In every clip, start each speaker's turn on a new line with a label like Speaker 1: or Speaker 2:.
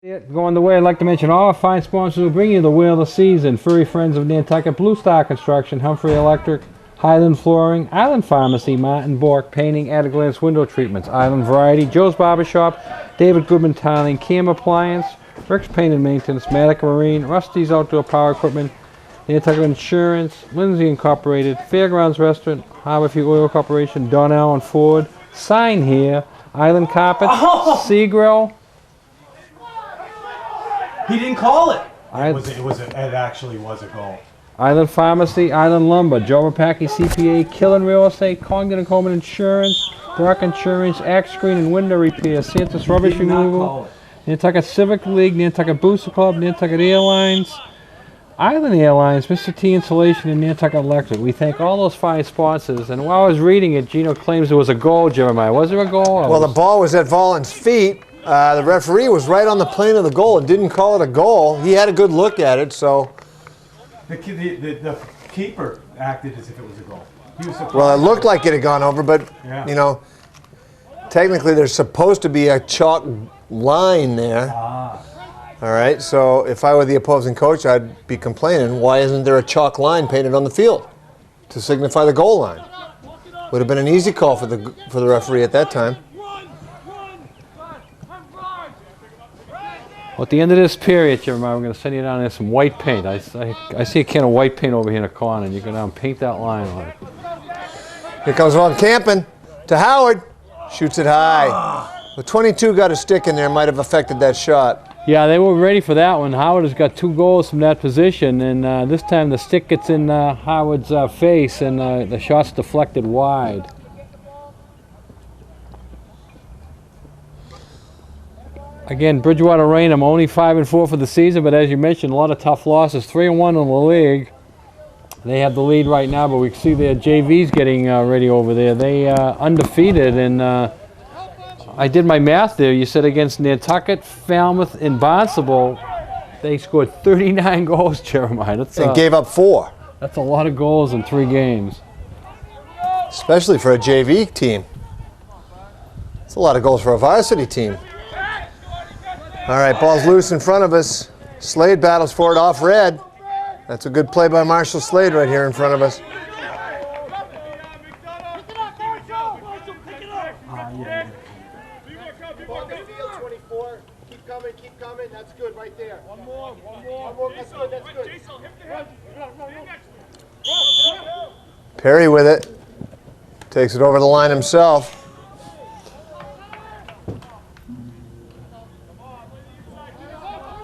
Speaker 1: Going the way, I'd like to mention all our fine sponsors who bring you the wheel of the season. Furry Friends of Nantucket, Blue Star Construction, Humphrey Electric, Highland Flooring, Island Pharmacy, Martin Bork Painting, At-A-Glance Window Treatments, Island Variety, Joe's Barbershop, David Goodman Tiling, Cam Appliance, Rick's Paint and Maintenance, Matica Marine, Rusty's Outdoor Power Equipment, Nantucket Insurance, Lindsay Incorporated, Fairgrounds Restaurant, Harborview Oil Corporation, Donnell and Ford, Sign Here, Island Carpets, Seagrill.
Speaker 2: He didn't call it.
Speaker 3: It actually was a goal.
Speaker 1: Island Pharmacy, Island Lumber, Joe Rapaki CPA, Killen Real Estate, Congdon and Coleman Insurance, Brock Insurance, Axe Screen and Window Repair, Santa's Rubbish Removal, Nantucket Civic League, Nantucket Booster Club, Nantucket Airlines, Island Airlines, Mr. T Insulation, and Nantucket Electric. We thank all those fine sponsors. And while I was reading it, Gino claims there was a goal, Jeremiah. Was there a goal?
Speaker 4: Well, the ball was at Vollin's feet. The referee was right on the plane of the goal and didn't call it a goal. He had a good look at it, so.
Speaker 3: The keeper acted as if it was a goal. He was surprised.
Speaker 4: Well, it looked like it had gone over, but,
Speaker 3: Yeah.
Speaker 4: you know, technically there's supposed to be a chalk line there. All right, so if I were the opposing coach, I'd be complaining, why isn't there a chalk line painted on the field to signify the goal line? Would have been an easy call for the referee at that time.
Speaker 1: Well, at the end of this period, Jeremiah, we're going to send you down there some white paint. I see a can of white paint over here in the corner, and you go down and paint that line on it.
Speaker 4: Here comes Von Campen to Howard. Shoots it high. The 22 got a stick in there, might have affected that shot.
Speaker 1: Yeah, they were ready for that one. Howard has got 2 goals from that position, and this time the stick gets in Howard's face, and the shot's deflected wide. Again, Bridgewater Raynham only 5-4 for the season, but as you mentioned, a lot of tough losses. 3-1 in the league. They have the lead right now, but we see their JV's getting ready over there. They undefeated, and I did my math there. You said against Nantucket, Falmouth, and Barnstable, they scored 39 goals, Jeremiah.
Speaker 4: And gave up 4.
Speaker 1: That's a lot of goals in 3 games.
Speaker 4: Especially for a JV team. It's a lot of goals for a varsity team. All right, ball's loose in front of us. Slade battles for it off red. That's a good play by Marshall Slade right here in front of us.
Speaker 5: Keep coming. That's good right there. One more. That's good.
Speaker 4: Perry with it. Takes it over the line himself.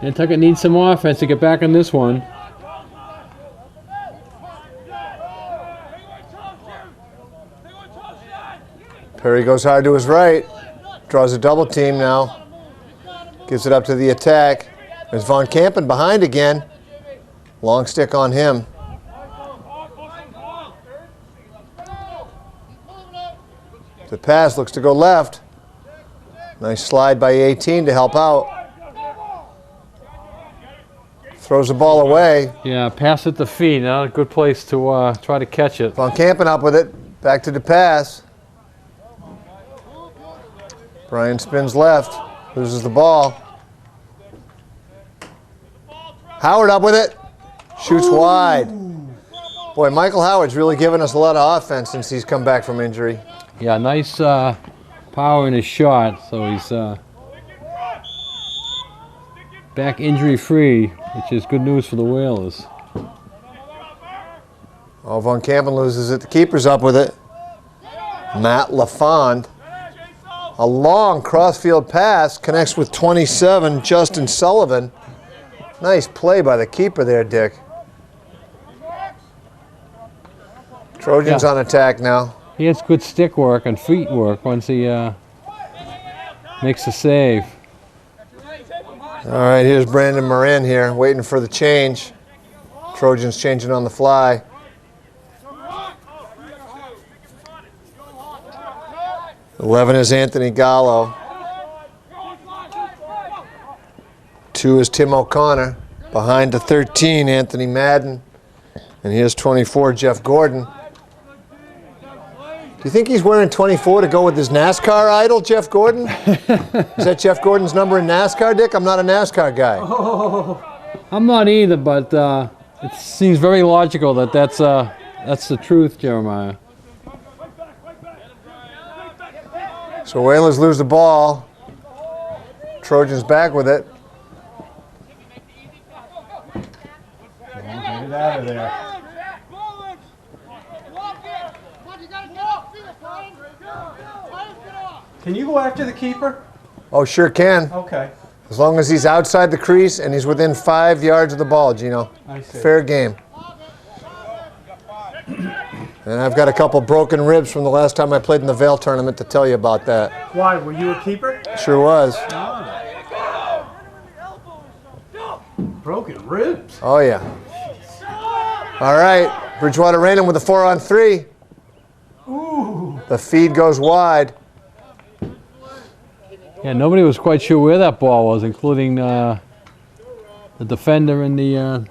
Speaker 1: Nantucket needs some offense to get back on this one.
Speaker 4: Perry goes hard to his right. Draws a double team now. Gives it up to the attack. There's Von Campen behind again. Long stick on him. The pass looks to go left. Nice slide by 18 to help out. Throws the ball away.
Speaker 1: Yeah, pass at the feet. Not a good place to try to catch it.
Speaker 4: Von Campen up with it. Back to the pass. Brian spins left. Loses the ball. Howard up with it. Shoots wide. Boy, Michael Howard's really given us a lot of offense since he's come back from injury.
Speaker 1: Yeah, nice power in his shot. So he's back injury-free, which is good news for the Whalers.
Speaker 4: Oh, Von Campen loses it. The keeper's up with it. Matt LaFond. A long crossfield pass connects with 27, Justin Sullivan. Nice play by the keeper there, Dick. Trojans on attack now.
Speaker 1: He has good stick work and feet work once he makes a save.
Speaker 4: All right, here's Brandon Moran here, waiting for the change. Trojans changing on the fly. Eleven is Anthony Gallo. 2 is Tim O'Connor. Behind the 13, Anthony Madden. And here's 24, Jeff Gordon. Do you think he's wearing 24 to go with his NASCAR idol, Jeff Gordon? Is that Jeff Gordon's number in NASCAR, Dick? I'm not a NASCAR guy.
Speaker 1: I'm not either, but it seems very logical that that's the truth, Jeremiah.
Speaker 4: So Whalers lose the ball. Trojans back with it.
Speaker 3: Get it out of there. Can you go after the keeper?
Speaker 4: Oh, sure can.
Speaker 3: Okay.
Speaker 4: As long as he's outside the crease and he's within 5 yards of the ball, Gino.
Speaker 3: I see.
Speaker 4: Fair game. And I've got a couple broken ribs from the last time I played in the Vail tournament to tell you about that.
Speaker 3: Why? Were you a keeper?
Speaker 4: Sure was.
Speaker 3: Broken ribs.
Speaker 4: Oh, yeah. All right. Bridgewater Raynham with a 4-on-3.
Speaker 3: Ooh.
Speaker 4: The feed goes wide.
Speaker 1: Yeah, nobody was quite sure where that ball was, including the defender and the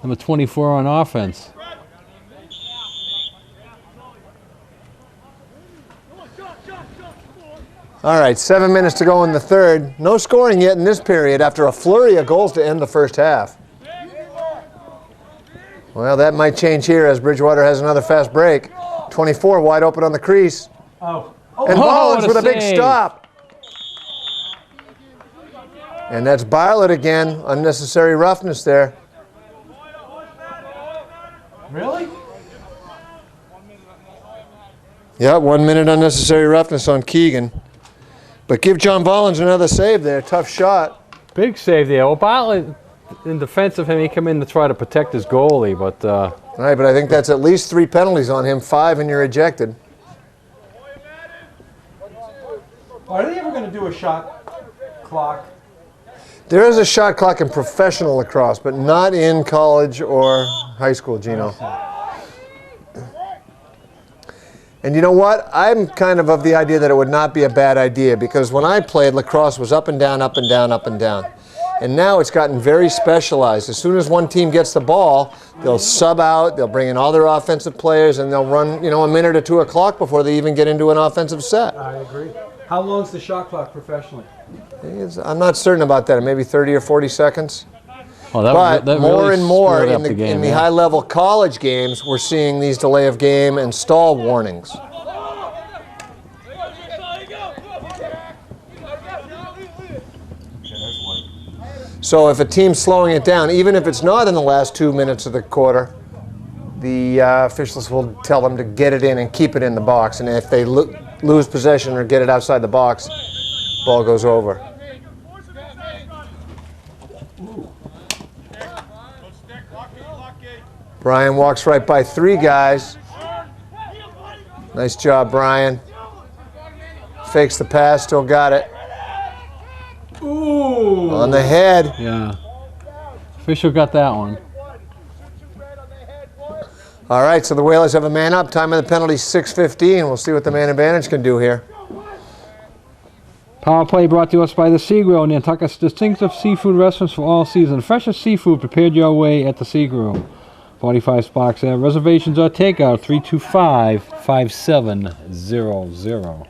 Speaker 1: number 24 on offense.
Speaker 4: All right, 7 minutes to go in the third. No scoring yet in this period after a flurry of goals to end the first half. Well, that might change here as Bridgewater has another fast break. 24 wide open on the crease.
Speaker 3: Oh.
Speaker 4: And Mullins
Speaker 1: what a
Speaker 4: with a big
Speaker 1: save.
Speaker 4: stop. And that's Bartlett again. Unnecessary roughness there.
Speaker 3: Really?
Speaker 4: Yeah, 1 minute unnecessary roughness on Keegan. But give John Vollins another save there. Tough shot.
Speaker 1: Big save there. Well, Bartlett, in defense of him, he came in to try to protect his goalie, but
Speaker 4: All right, but I think that's at least 3 penalties on him. 5 and you're ejected.
Speaker 3: Are they ever going to do a shot clock?
Speaker 4: There is a shot clock in professional lacrosse, but not in college or high school, Gino. And you know what? I'm kind of the idea that it would not be a bad idea because when I played, lacrosse was up and down, up and down, up and down. And now it's gotten very specialized. As soon as one team gets the ball, they'll sub out, they'll bring in all their offensive players, and they'll run, a minute or 2 o'clock before they even get into an offensive set.
Speaker 3: I agree. How long's the shot clock professionally?
Speaker 4: I'm not certain about that. Maybe 30 or 40 seconds.
Speaker 1: oh, that,
Speaker 4: But
Speaker 1: that
Speaker 4: more
Speaker 1: really
Speaker 4: and more
Speaker 1: screwed
Speaker 4: in
Speaker 1: up
Speaker 4: the,
Speaker 1: game,
Speaker 4: in the
Speaker 1: yeah.
Speaker 4: high-level college games, we're seeing these delay of game and stall warnings. So if a team's slowing it down, even if it's not in the last 2 minutes of the quarter, the officials will tell them to get it in and keep it in the box. And if they lose possession or get it outside the box, ball goes over. Brian walks right by 3 guys. Nice job, Brian. Fakes the pass, still got it.
Speaker 3: Ooh.
Speaker 4: On the head.
Speaker 1: Yeah. Official got that one.
Speaker 4: All right, so the Whalers have a man up. Time of the penalty, 6:15. We'll see what the man advantage can do here.
Speaker 1: Power play brought to us by the Sea Grill, Nantucket's distinctive seafood restaurants for all season. Freshest seafood prepared your way at the Sea Grill. 45 Sparks Ave. Reservations or takeout, 325-5700.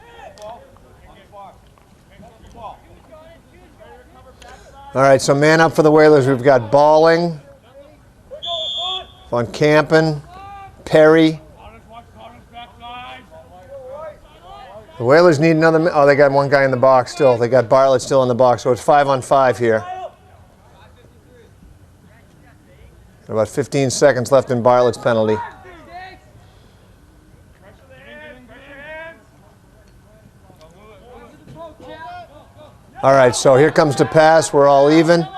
Speaker 4: All right, so man up for the Whalers. We've got Balling, Von Kampen, Perry. The Whalers need another. Oh, they got one guy in the box still. They got Bartlett still in the box, so it's 5-on-5 here. About 15 seconds left in Bartlett's penalty. All right, so here comes the pass. We're all even.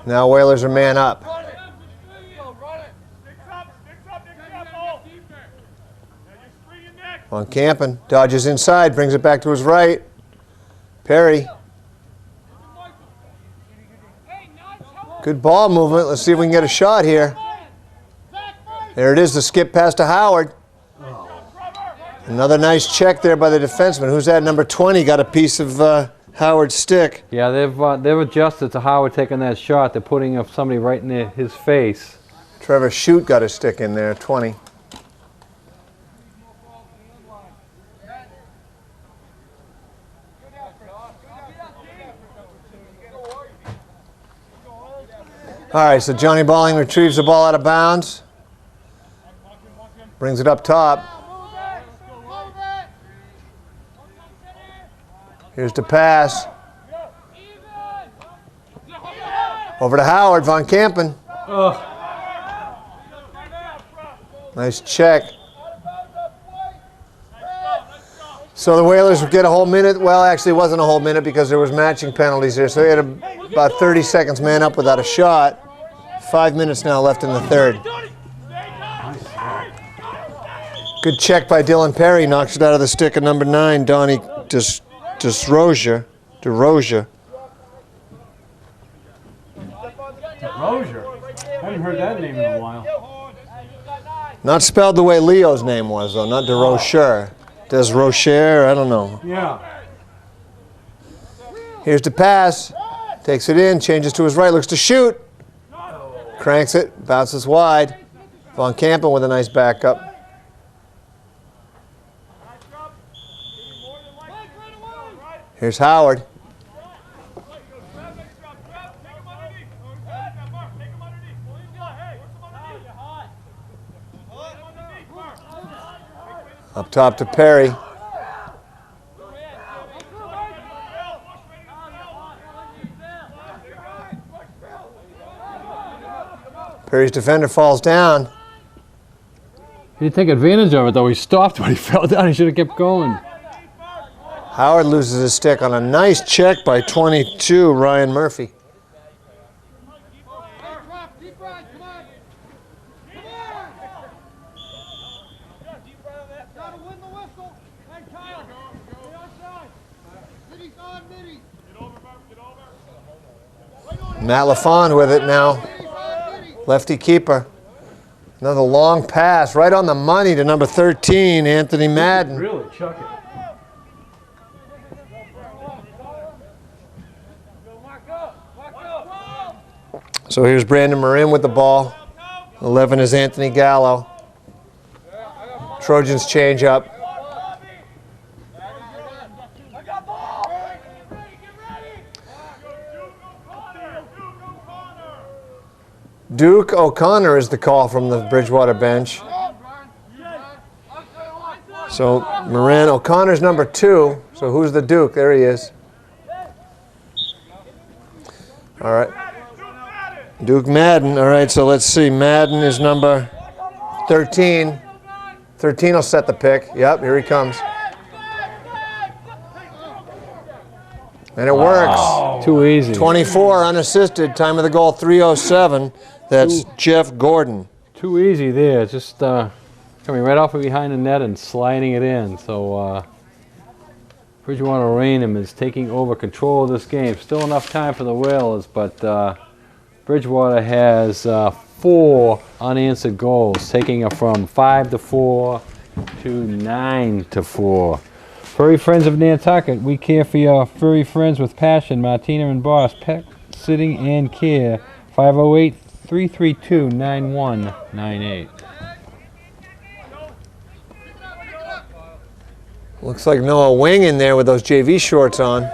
Speaker 4: Now Whalers are man up. On Kampen, dodges inside, brings it back to his right. Perry. Good ball movement. Let's see if we can get a shot here. There it is, the skip pass to Howard. Another nice check there by the defenseman. Who's that? Number 20 got a piece of Howard's stick.
Speaker 1: Yeah, they've adjusted to Howard taking that shot. They're putting somebody right in his face.
Speaker 4: Trevor Shute got a stick in there, 20. All right, so Johnny Balling retrieves the ball out of bounds. Brings it up top. Here's the pass. Over to Howard, Von Kampen. Nice check. So the Whalers would get a whole minute. Well, actually, it wasn't a whole minute because there was matching penalties there. So they had about 30 seconds man up without a shot. 5 minutes now left in the third. Good check by Dylan Perry. Knocks it out of the stick of number 9, Donnie DeRozier.
Speaker 3: DeRozier. I haven't heard that name in a while.
Speaker 4: Not spelled the way Leo's name was, though. Not DeRozier. DesRocher, I don't know.
Speaker 3: Yeah.
Speaker 4: Here's the pass. Takes it in, changes to his right, looks to shoot. Cranks it, bounces wide. Von Kampen with a nice backup. Here's Howard. Up top to Perry. Perry's defender falls down.
Speaker 1: He didn't take advantage of it, though. He stopped when he fell down. He should have kept going.
Speaker 4: Howard loses his stick on a nice check by 22, Ryan Murphy. Matt LaFond with it now. Lefty keeper. Another long pass right on the money to number 13, Anthony Madden.
Speaker 3: Really, chuck it.
Speaker 4: So here's Brandon Marin with the ball. 11 is Anthony Gallo. Trojans change up. Duke O'Connor is the call from the Bridgewater bench. So Marin, O'Connor's number 2. So who's the Duke? There he is. All right. Duke Madden. All right, so let's see. Madden is number 13. 13 will set the pick. Yep, here he comes. And it works.
Speaker 1: Too easy.
Speaker 4: 24 unassisted. Time of the goal 3:07. That's Jeff Gordon.
Speaker 1: Too easy there. Just coming right off of behind the net and sliding it in. So Bridgewater Raynham is taking over control of this game. Still enough time for the Whalers, but Bridgewater has 4 unanswered goals, taking it from 5-4 to 9-4. Furry Friends of Nantucket, we care for your furry friends with passion. Martina and Boss, pet sitting and care. 508-332-9198.
Speaker 4: Looks like Noah Wing in there with those JV shorts on.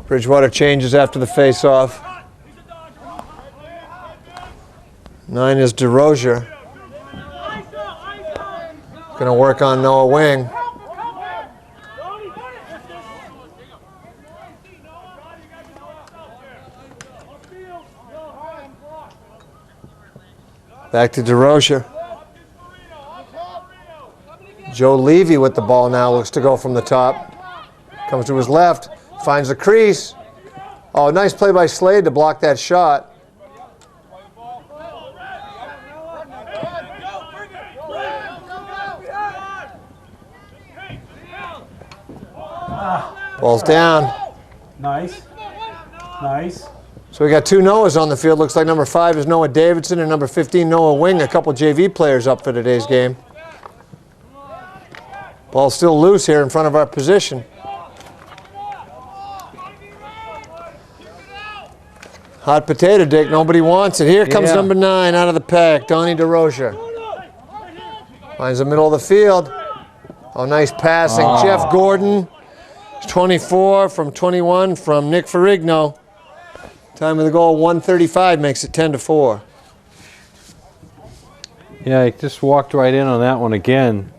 Speaker 4: Bridgewater changes after the face-off. 9 is DeRozier. Going to work on Noah Wing. Back to DeRozier. Joe Levy with the ball now, looks to go from the top. Comes to his left, finds the crease. Oh, nice play by Slade to block that shot. Ball's down.
Speaker 3: Nice. Nice.
Speaker 4: So we got 2 Noahs on the field. Looks like number 5 is Noah Davidson and number 15, Noah Wing. A couple JV players up for today's game. Ball's still loose here in front of our position. Hot potato, Dick. Nobody wants it. Here comes number 9 out of the pack, Donnie DeRozier. Finds the middle of the field. Oh, nice passing. Jeff Gordon, 24 from 21 from Nick Ferrigno. Time of the goal, 1:35, makes it 10-4.
Speaker 1: Yeah, he just walked right in on that one again.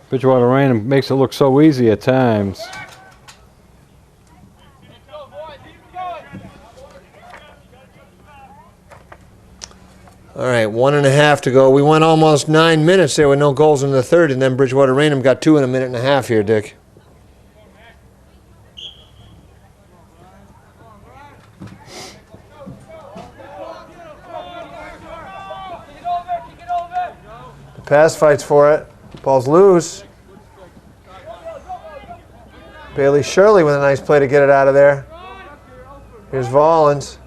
Speaker 1: Bridgewater Raynham makes it look so easy at times.
Speaker 4: All right, 1.5 to go. We went almost 9 minutes there with no goals in the third, and then Bridgewater Raynham got 2 in a minute and a half here, Dick. The pass fights for it. Ball's loose. Bailey Shirley with a nice play to get it out of there. Here's Vollins.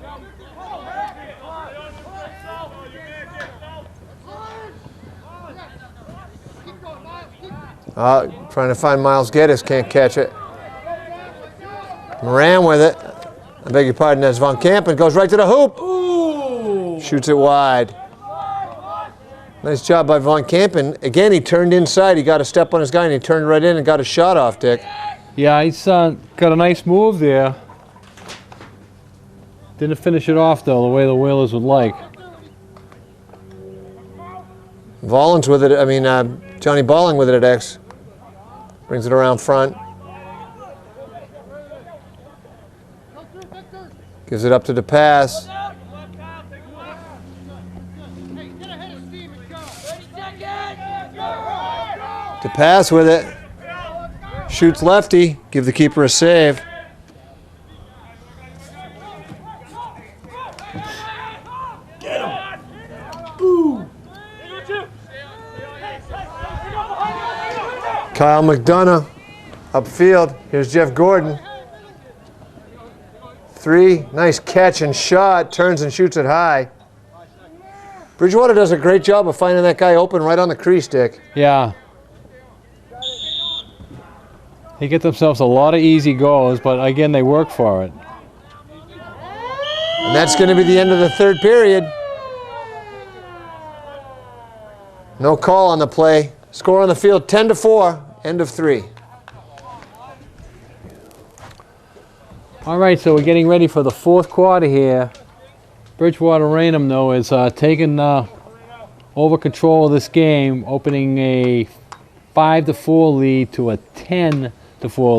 Speaker 4: Trying to find Miles Geddes, can't catch it. Moran with it. I beg your pardon, that's Von Campen. Goes right to the hoop.
Speaker 3: Ooh.
Speaker 4: Shoots it wide. Nice job by Von Campen. Again, he turned inside. He got a step on his guy, and he turned right in and got a shot off, Dick.
Speaker 1: Yeah, he's got a nice move there. Didn't finish it off, though, the way the Whalers would like.
Speaker 4: Vollins with it. I mean, Johnny Balling with it at X. Brings it around front. Gives it up to the pass. To pass with it. Shoots lefty. Give the keeper a save. Kyle McDonough upfield. Here's Jeff Gordon. 3, nice catch and shot. Turns and shoots it high. Bridgewater does a great job of finding that guy open right on the crease, Dick.
Speaker 1: Yeah. They get themselves a lot of easy goals, but again, they work for it.
Speaker 4: And that's going to be the end of the third period. No call on the play. Score on the field, 10-4. End of 3.
Speaker 1: All right, so we're getting ready for the fourth quarter here. Bridgewater Raynham, though, is taking over control of this game, opening a 5-4 lead to a 10-4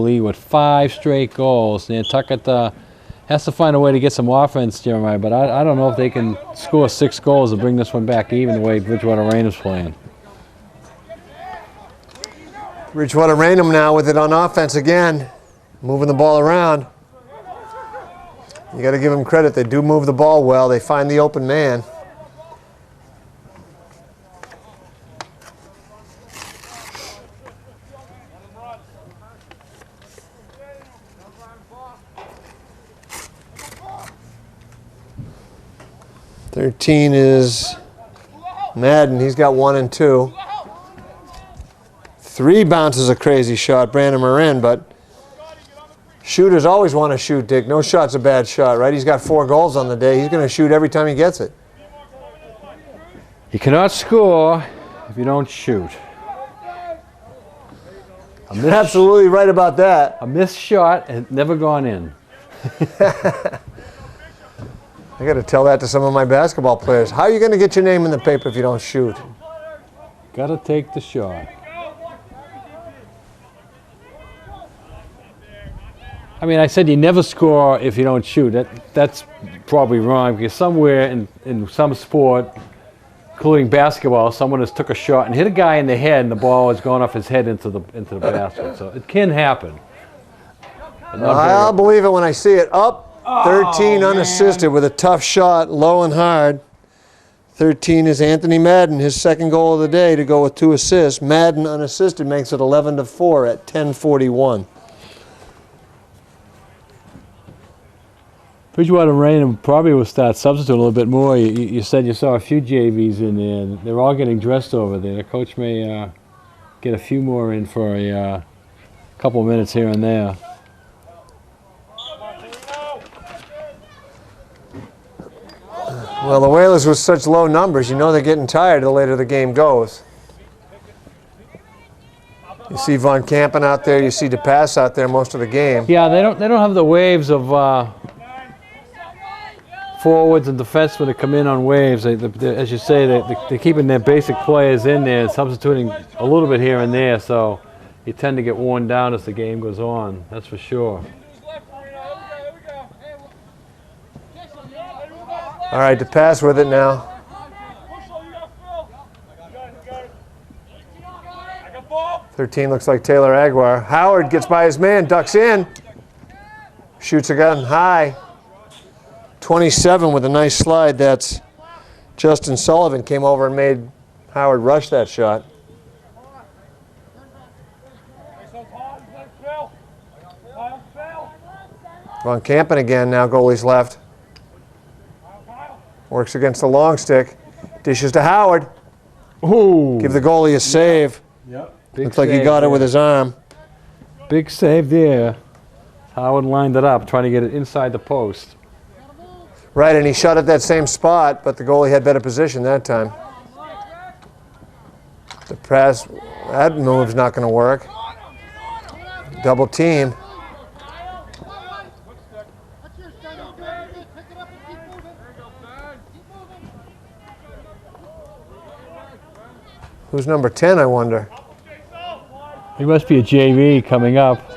Speaker 1: lead with 5 straight goals. Nantucket has to find a way to get some offense, Jeremiah, but I don't know if they can score 6 goals and bring this one back even the way Bridgewater Raynham's playing.
Speaker 4: Bridgewater Raynham now with it on offense again, moving the ball around. You got to give them credit. They do move the ball well. They find the open man. "13 is Madden. He's got 1 and 2. 3 bounces a crazy shot, Brandon Morin, but shooters always want to shoot, Dick. No shot's a bad shot, right? He's got 4 goals on the day. He's going to shoot every time he gets it.
Speaker 1: You cannot score if you don't shoot.
Speaker 4: You're absolutely right about that.
Speaker 1: A missed shot has never gone in.
Speaker 4: I got to tell that to some of my basketball players. How are you going to get your name in the paper if you don't shoot?
Speaker 1: Got to take the shot. I mean, I said you never score if you don't shoot. That's probably wrong, because somewhere in some sport, including basketball, someone has took a shot and hit a guy in the head, and the ball has gone off his head into the basket. So it can happen.
Speaker 4: I'll believe it when I see it. Up 13 unassisted with a tough shot, low and hard. 13 is Anthony Madden, his second goal of the day to go with 2 assists. Madden unassisted makes it 11-4 at 10:41.
Speaker 1: Bridgewater Raynham probably will start substituting a little bit more. You said you saw a few JVs in there. They're all getting dressed over there. The coach may get a few more in for a couple of minutes here and there.
Speaker 4: Well, the Whalers with such low numbers, you know they're getting tired the later the game goes. You see Von Campen out there. You see DePass out there most of the game.
Speaker 1: Yeah, they don't have the waves of forwards and defensemen that come in on waves. They, as you say, they're keeping their basic players in there, substituting a little bit here and there. So you tend to get worn down as the game goes on. That's for sure.
Speaker 4: All right, DePass with it now. 13 looks like Taylor Aguirre. Howard gets by his man, ducks in, shoots a gun high. 27 with a nice slide. That's Justin Sullivan came over and made Howard rush that shot. Von Campen again, now goalie's left. Works against the long stick. Dishes to Howard.
Speaker 1: Ooh.
Speaker 4: Give the goalie a save.
Speaker 3: Yep.
Speaker 4: Looks like he got it with his arm.
Speaker 1: Big save there. Howard lined it up, trying to get it inside the post.
Speaker 4: Right, and he shot at that same spot, but the goalie had better position that time. The press, that move's not going to work. Double team. Who's number 10, I wonder?
Speaker 1: He must be a JV coming up.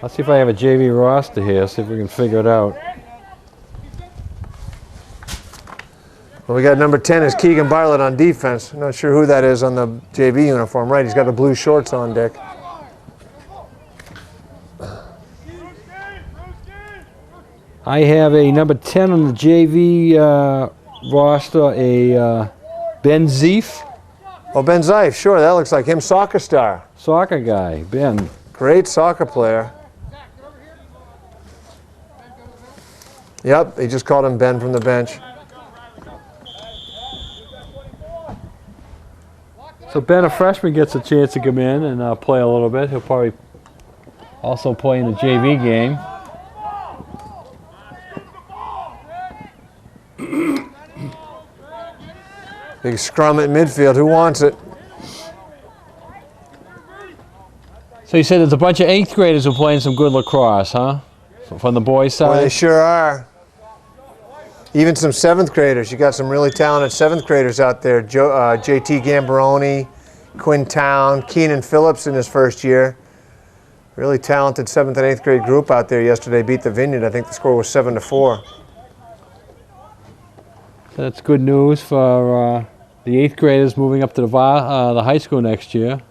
Speaker 1: Let's see if I have a JV roster here, see if we can figure it out.
Speaker 4: Well, we got number 10 is Keegan Bartlett on defense. I'm not sure who that is on the JV uniform. Right, he's got the blue shorts on, Dick.
Speaker 1: I have a number 10 on the JV roster, a Ben Zeef,
Speaker 4: Oh, Ben Zeif, sure, that looks like him, soccer star.
Speaker 1: soccer guy. Ben.
Speaker 4: Great soccer player. Yep, he just called him Ben from the bench.
Speaker 1: So Ben, a freshman, gets a chance to come in and play a little bit. He'll probably also play in the JV game.
Speaker 4: Big scrum at midfield. Who wants it?
Speaker 1: So you said there's a bunch of 8th graders who are playing some good lacrosse, huh? From the boys'
Speaker 4: Boy, they
Speaker 1: side?
Speaker 4: sure are. Even some 7th graders. You got some really talented 7th graders out there. JT Gambaroni, Quinn Town, Keenan Phillips in his first year. Really talented 7th and 8th grade group out there yesterday. Beat the Vineyard. I think the score was 7-4.
Speaker 1: That's good news for the 8th graders moving up to the high school next year.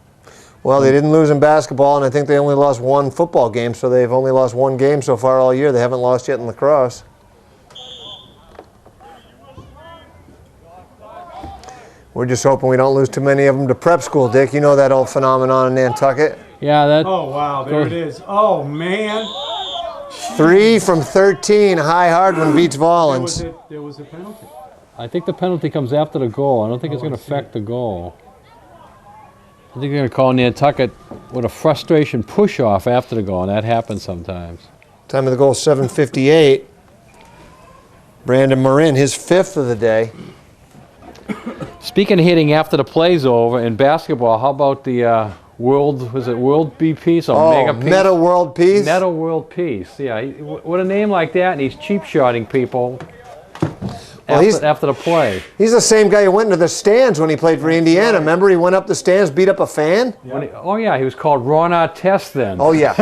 Speaker 4: Well, they didn't lose in basketball, and I think they only lost one football game, so they've only lost one game so far all year. They haven't lost yet in lacrosse. We're just hoping we don't lose too many of them to prep school, Dick. You know that old phenomenon in Nantucket.
Speaker 1: Yeah, that.
Speaker 3: Oh, wow, there it is. Oh, man.
Speaker 4: 3 from 13, High Hardwin beats Vollins.
Speaker 3: There was a penalty.
Speaker 1: I think the penalty comes after the goal. I don't think it's going to affect the goal. I think they're going to call Nantucket with a frustration push-off after the goal, and that happens sometimes.
Speaker 4: Time of the goal, 7:58. Brandon Marin, his 5th of the day.
Speaker 1: Speaking of hitting after the play's over in basketball, how about the World B Peace or
Speaker 4: Oh,
Speaker 1: Mega Peace?
Speaker 4: Meta World Peace.
Speaker 1: Meta World Peace. Yeah, with a name like that, and he's cheap-shotting people after the play.
Speaker 4: He's the same guy who went into the stands when he played for Indiana. Remember, he went up the stands, beat up a fan?
Speaker 1: Yeah, he was called Ron Artest then.
Speaker 4: Oh, yeah.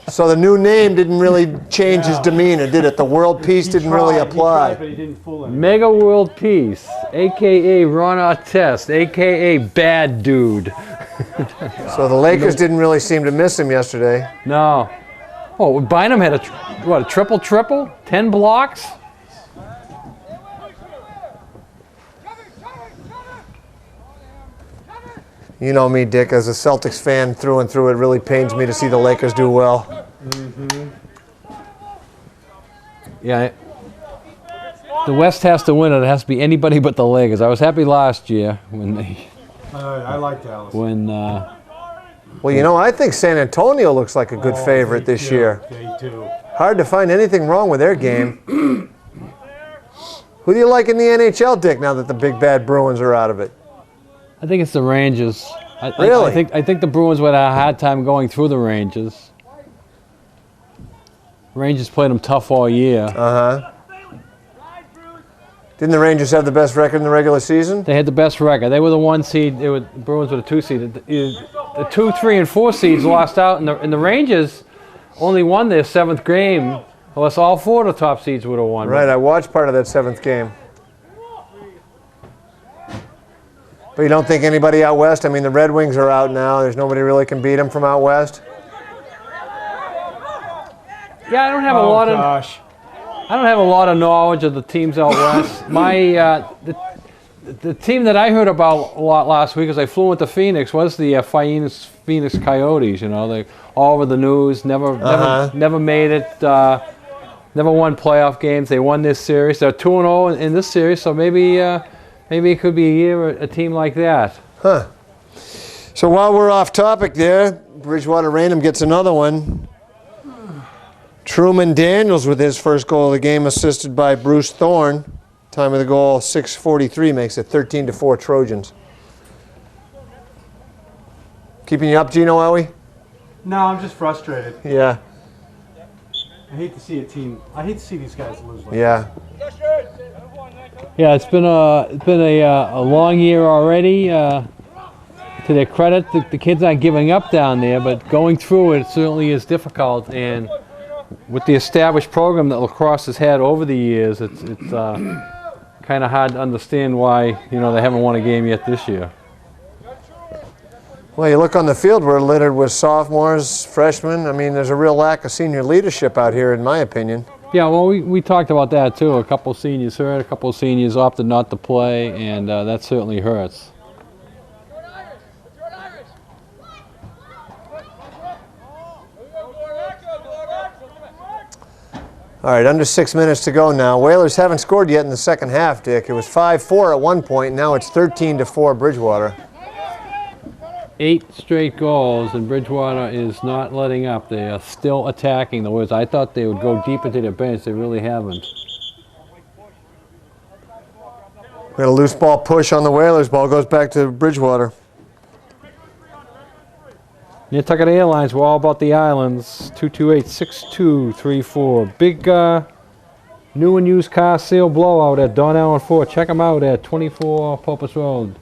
Speaker 4: So the new name didn't really change his demeanor, did it? The World Peace didn't really apply.
Speaker 3: He tried, but he didn't fool anyone.
Speaker 1: Mega World Peace, a.k.a. Ron Artest, a.k.a. Bad Dude.
Speaker 4: So the Lakers didn't really seem to miss him yesterday.
Speaker 1: No. Oh, Bynum had a triple-triple? 10 blocks?
Speaker 4: You know me, Dick, as a Celtics fan through and through, it really pains me to see the Lakers do well.
Speaker 1: Yeah. The West has to win it. It has to be anybody but the Lakers. I was happy last year when they...
Speaker 3: I like Dallas.
Speaker 1: When,
Speaker 4: Well, you know, I think San Antonio looks like a good favorite this year.
Speaker 3: They do.
Speaker 4: Hard to find anything wrong with their game. Who do you like in the NHL, Dick, now that the big bad Bruins are out of it?
Speaker 1: I think it's the Rangers.
Speaker 4: Really?
Speaker 1: I think the Bruins would have a hard time going through the Rangers. Rangers played them tough all year.
Speaker 4: Didn't the Rangers have the best record in the regular season?
Speaker 1: They had the best record. They were the 1 seed. The Bruins were the 2 seed. The 2, 3, and 4 seeds lost out, and the Rangers only won their 7th game. Unless all 4 of the top seeds would have won.
Speaker 4: Right, I watched part of that 7th game. But you don't think anybody out west? I mean, the Red Wings are out now. There's nobody really can beat them from out west.
Speaker 1: Yeah, I don't have a lot of knowledge of the teams out west. The team that I heard about a lot last week as I flew into Phoenix was the Phoenix Coyotes. You know, they all over the news. Never made it. Never won playoff games. They won this series. They're 2-0 in this series, so maybe it could be a year a team like that.
Speaker 4: Huh. So while we're off topic there, Bridgewater Raynham gets another one. Truman Daniels with his first goal of the game, assisted by Bruce Thorne. Time of the goal, 6:43, makes it 13-4 Trojans. Keeping you up, Gino, are we?
Speaker 3: No, I'm just frustrated.
Speaker 4: Yeah,
Speaker 3: I hate to see these guys lose. Like
Speaker 4: yeah.
Speaker 1: Yeah, it's been a long year already. To their credit, the kids aren't giving up down there, but going through it certainly is difficult. And with the established program that lacrosse has had over the years, it's kind of hard to understand why they haven't won a game yet this year.
Speaker 4: Well, you look on the field, we're littered with sophomores, freshmen. I mean, there's a real lack of senior leadership out here, in my opinion.
Speaker 1: Yeah, well, we talked about that too. A couple seniors hurt, a couple seniors opted not to play, and that certainly hurts.
Speaker 4: All right, under 6 minutes to go now. Whalers haven't scored yet in the second half, Dick. It was 5-4 at one point. Now it's 13-4 Bridgewater.
Speaker 1: 8 straight goals, and Bridgewater is not letting up. They are still attacking the Whalers. I thought they would go deep into their bench. They really haven't.
Speaker 4: We got a loose ball push on the Whalers. Ball goes back to Bridgewater.
Speaker 1: Nantucket Airlines, we're all about the islands. 228-6234. Big new and used car sale blowout at Don Allen Ford. Check them out at 24 Popus Road.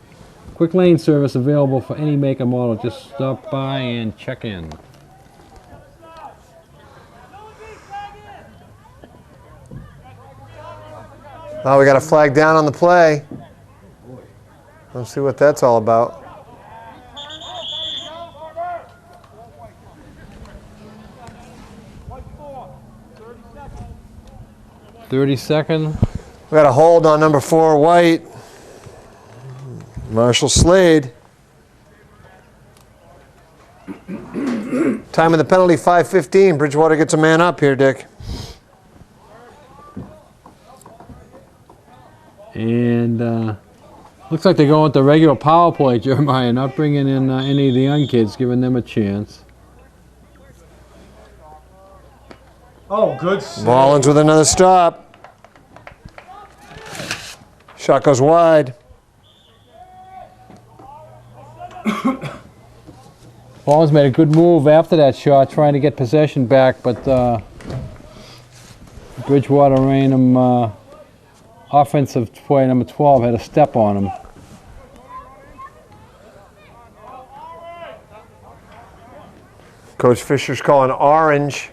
Speaker 1: Quick lane service available for any make and model. Just stop by and check in.
Speaker 4: Oh, we got a flag down on the play. Let's see what that's all about.
Speaker 1: 30-second.
Speaker 4: We got a hold on number 4, White. Marshall Slade. Time of the penalty, 5:15. Bridgewater gets a man up here, Dick.
Speaker 1: And looks like they're going with the regular power play, Jeremiah, not bringing in any of the young kids, giving them a chance.
Speaker 3: Oh, good save.
Speaker 4: Mullins with another stop. Shot goes wide.
Speaker 1: Mullins made a good move after that shot, trying to get possession back, but Bridgewater Raynham offensive player number 12 had a step on him.
Speaker 4: Coach Fisher's calling orange.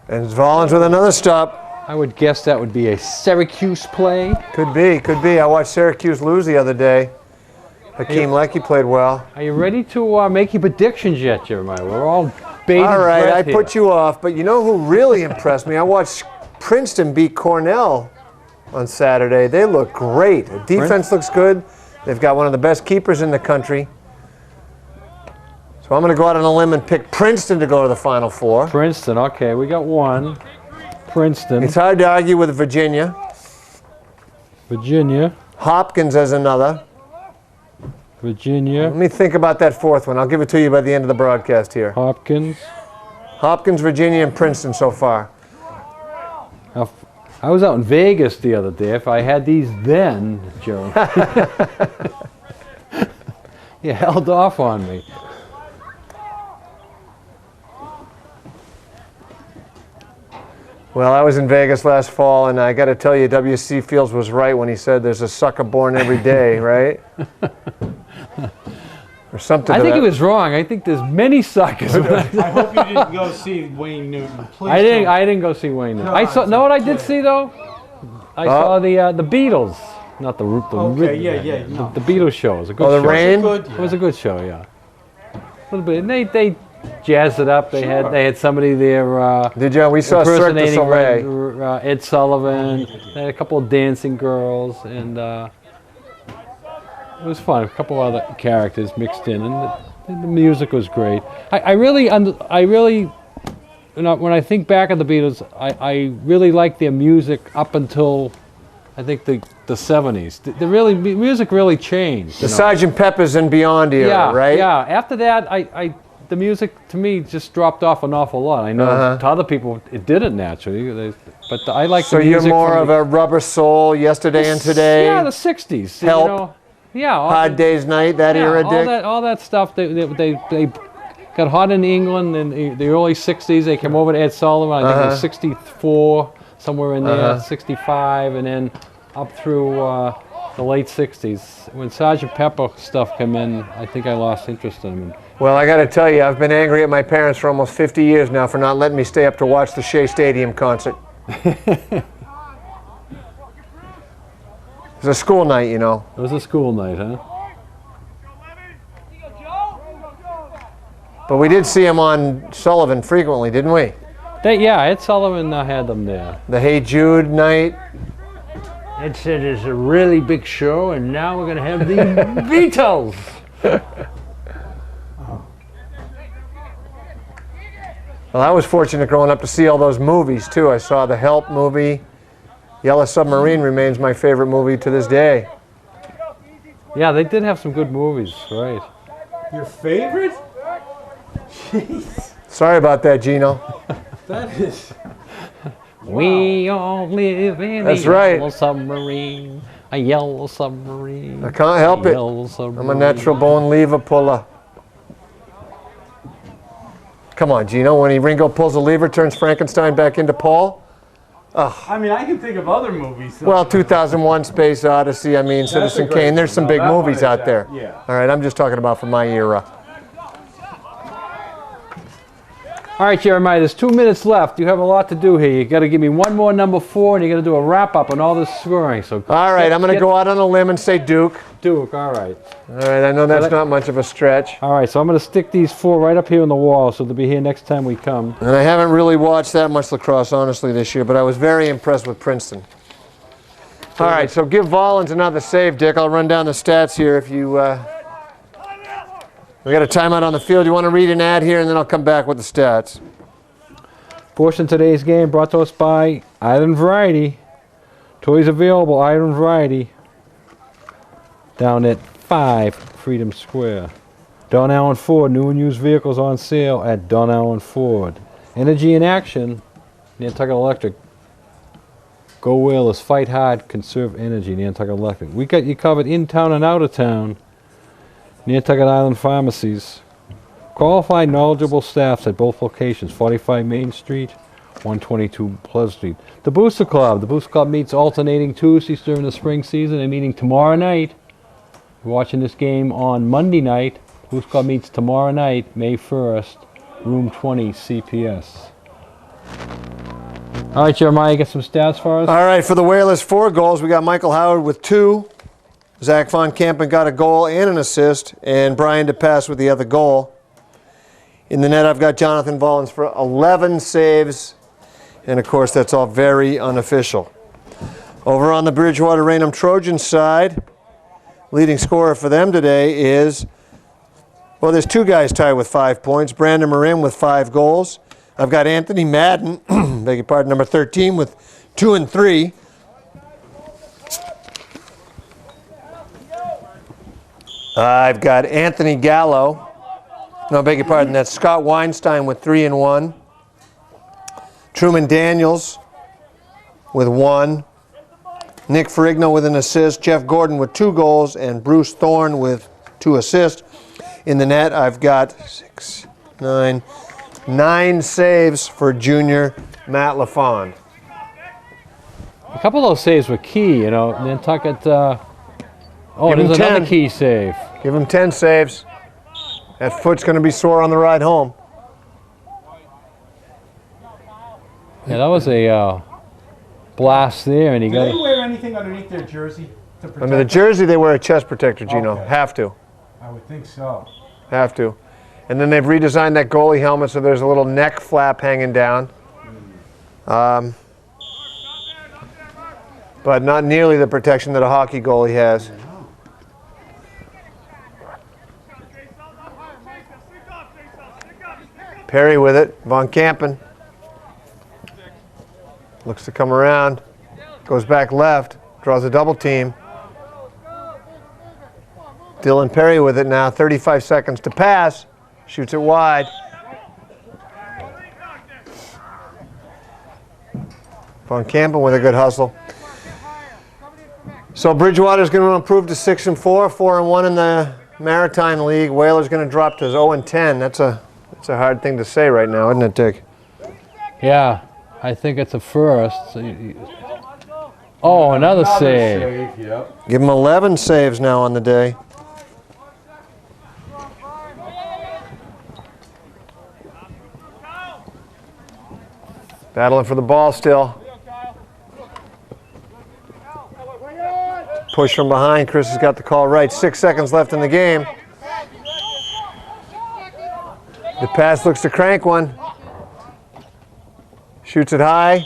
Speaker 4: And Mullins with another stop.
Speaker 1: I would guess that would be a Syracuse play.
Speaker 4: Could be, could be. I watched Syracuse lose the other day. Hakeem Leckie played well.
Speaker 1: Are you ready to make your predictions yet, Jeremiah? We're all bated
Speaker 4: All right,
Speaker 1: breath
Speaker 4: I
Speaker 1: here.
Speaker 4: put you off, but you know who really impressed me? I watched Princeton beat Cornell on Saturday. They look great. The defense looks good. They've got one of the best keepers in the country. So I'm going to go out on a limb and pick Princeton to go to the Final Four.
Speaker 1: Princeton, okay, we got one. Princeton.
Speaker 4: It's hard to argue with Virginia.
Speaker 1: Virginia.
Speaker 4: Hopkins as another.
Speaker 1: Virginia.
Speaker 4: Let me think about that fourth one. I'll give it to you by the end of the broadcast here.
Speaker 1: Hopkins.
Speaker 4: Hopkins, Virginia, and Princeton so far.
Speaker 1: I was out in Vegas the other day. If I had these then, Joe, you held off on me.
Speaker 4: Well, I was in Vegas last fall, and I got to tell you, W.C. Fields was right when he said there's a sucker born every day, right? Or something.
Speaker 1: I
Speaker 4: to
Speaker 1: think
Speaker 4: that.
Speaker 1: he was wrong. I think there's many suckers.
Speaker 3: I hope you didn't go see Wayne Newton. Please
Speaker 1: I didn't.
Speaker 3: don't.
Speaker 1: I didn't go see Wayne.
Speaker 3: No,
Speaker 1: I saw.
Speaker 3: it's
Speaker 1: Know what I
Speaker 3: okay.
Speaker 1: did see though? I saw the Beatles, not the
Speaker 3: Okay, yeah, no.
Speaker 1: the Beatles show. It was a good
Speaker 4: Oh, the
Speaker 1: show.
Speaker 4: rain?
Speaker 3: Good,
Speaker 1: It was a good show, yeah. A little bit. And they jazzed it up. They
Speaker 3: Sure.
Speaker 1: had somebody there
Speaker 4: Did you? We saw Cirque du
Speaker 1: impersonating
Speaker 4: Soleil.
Speaker 1: Ed Sullivan. They had a couple of dancing girls, and it was fun. A couple other characters mixed in, and the music was great. I really, you know, when I think back of the Beatles, I really like their music up until I think the 70s. The really music really changed.
Speaker 4: The
Speaker 1: you know?
Speaker 4: Sgt. Pepper's and Beyond era,
Speaker 1: Yeah,
Speaker 4: right?
Speaker 1: yeah. After that, the music to me just dropped off an awful lot. I know to other people it didn't naturally, but I like
Speaker 4: So
Speaker 1: the
Speaker 4: you're
Speaker 1: music.
Speaker 4: more
Speaker 1: from
Speaker 4: of a Rubber Soul, Yesterday and Today,
Speaker 1: Yeah, the 60s.
Speaker 4: Help,
Speaker 1: You know, yeah.
Speaker 4: Hard Day's Night, that
Speaker 1: Yeah,
Speaker 4: era,
Speaker 1: all
Speaker 4: Dick?
Speaker 1: that, all that stuff. They got hot in England in the early 60s. They came over to Ed Sullivan. I think it was 64, somewhere in there, 65, and then up through the late 60s. When Sgt. Pepper stuff came in, I think I lost interest in them.
Speaker 4: Well, I got to tell you, I've been angry at my parents for almost 50 years now for not letting me stay up to watch the Shea Stadium concert. It was a school night, you know.
Speaker 1: It was a school night, huh?
Speaker 4: But we did see him on Sullivan frequently, didn't we?
Speaker 1: Yeah, Ed Sullivan had them there.
Speaker 4: The Hey Jude night.
Speaker 1: Ed said it's a really big show, and now we're going to have the Beatles.
Speaker 4: Well, I was fortunate growing up to see all those movies, too. I saw the Help movie. Yellow Submarine remains my favorite movie to this day.
Speaker 1: Yeah, they did have some good movies, right?
Speaker 3: Your favorite? Jeez,
Speaker 4: Sorry about that, Gino.
Speaker 3: that is.
Speaker 1: We all live in
Speaker 4: That's
Speaker 1: a
Speaker 4: right.
Speaker 1: yellow submarine, a yellow submarine.
Speaker 4: I can't help it.
Speaker 1: Yellow submarine.
Speaker 4: I'm a natural born lever puller. Come on, Gino. When Ringo pulls a lever, turns Frankenstein back into Paul.
Speaker 3: I mean, I can think of other movies. though.
Speaker 4: Well, 2001 Space Odyssey, I mean, Citizen
Speaker 3: a great
Speaker 4: Kane. There's some
Speaker 3: one.
Speaker 4: big
Speaker 3: No, that one
Speaker 4: movies
Speaker 3: is
Speaker 4: out
Speaker 3: that-
Speaker 4: there.
Speaker 3: yeah.
Speaker 4: All right, I'm just talking about from my era.
Speaker 1: All right, Jeremiah, there's 2 minutes left. You have a lot to do here. You got to give me one more number 4, and you got to do a wrap up on all this scoring. So
Speaker 4: All right, I'm going to go out on a limb and say Duke.
Speaker 1: Duke. All right.
Speaker 4: All right, I know that's not much of a stretch.
Speaker 1: All right. So I'm going to stick these 4 right up here on the wall, so they'll be here next time we come.
Speaker 4: And I haven't really watched that much lacrosse, honestly, this year, but I was very impressed with Princeton. All right, so give Vollins another save, Dick. I'll run down the stats here if you... We got a timeout on the field. You want to read an ad here, and then I'll come back with the stats.
Speaker 1: Portion of today's game brought to us by Island Variety. Toys available, Island Variety. Down at 5 Freedom Square. Don Allen Ford, new and used vehicles on sale at Don Allen Ford. Energy in action, Nantucket Electric. Go Whalers, fight hard, conserve energy, Nantucket Electric. We got you covered in town and out of town. Nantucket Island Pharmacies. Qualified, knowledgeable staffs at both locations, 45 Main Street, 122 Pleasant Street. The Booster Club. The Booster Club meets alternating Tuesdays during the spring season. They're meeting tomorrow night. We're watching this game on Monday night. Booster Club meets tomorrow night, May 1st, room 20, CPS. All right, Jeremiah, you got some stats for us?
Speaker 4: All right, for the Whalers, 4 goals. We got Michael Howard with 2. Zach Von Kampen got a goal and an assist, and Brian DePass with the other goal. In the net, I've got Jonathan Vollins for 11 saves, and of course, that's all very unofficial. Over on the Bridgewater Raynham Trojans side, leading scorer for them today is, well, there's 2 guys tied with 5 points. Brandon Marin with 5 goals. I've got Anthony Madden, beg your pardon, number 13 with 2 and 3. I've got Anthony Gallo. No, beg your pardon, that's Scott Weinstein with 3 and 1. Truman Daniels with 1. Nick Ferrigno with an assist. Jeff Gordon with 2 goals. And Bruce Thorne with 2 assists. In the net, I've got 9 saves for junior Matt LaFond.
Speaker 1: A couple of those saves were key, you know. Nantucket. Oh,
Speaker 4: Give him
Speaker 1: there's another
Speaker 4: 10.
Speaker 1: key save.
Speaker 4: Give him 10 saves. That foot's going to be sore on the ride home.
Speaker 1: Yeah, that was a blast there, and he
Speaker 3: Do
Speaker 1: got
Speaker 3: they
Speaker 1: it.
Speaker 3: wear anything underneath their jersey to protect
Speaker 4: Under the
Speaker 3: them?
Speaker 4: jersey, they wear a chest protector, Gino.
Speaker 3: Okay.
Speaker 4: Have to.
Speaker 3: I would think so.
Speaker 4: Have to. And then they've redesigned that goalie helmet so there's a little neck flap hanging down. But not nearly the protection that a hockey goalie has. Perry with it. Von Kampen. Looks to come around. Goes back left. Draws a double team. Dylan Perry with it now. 35 seconds to pass. Shoots it wide. Von Kampen with a good hustle. So Bridgewater's going to improve to 6-4, 4-1 in the Maritime League. Whaler's going to drop to 0-10. That's a hard thing to say right now, isn't it, Dick?
Speaker 1: Yeah, I think it's a first. Oh, another save.
Speaker 3: Yep.
Speaker 4: Give him 11 saves now on the day. Battling for the ball still. Push from behind. Chris has got the call right. 6 seconds left in the game. The pass looks to crank one. Shoots it high.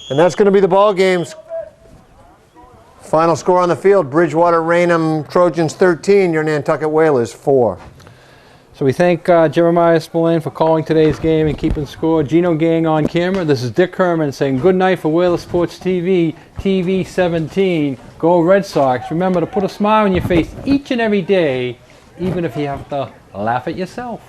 Speaker 4: And that's going to be the ball game's final score on the field. Bridgewater Raynham Trojans 13. Your Nantucket Whalers 4.
Speaker 1: So we thank Jeremiah Spillane for calling today's game and keeping score. Gino Gang on camera. This is Dick Herman saying good night for Whaler Sports TV, TV 17. Go Red Sox. Remember to put a smile on your face each and every day, even if you have to laugh at yourself.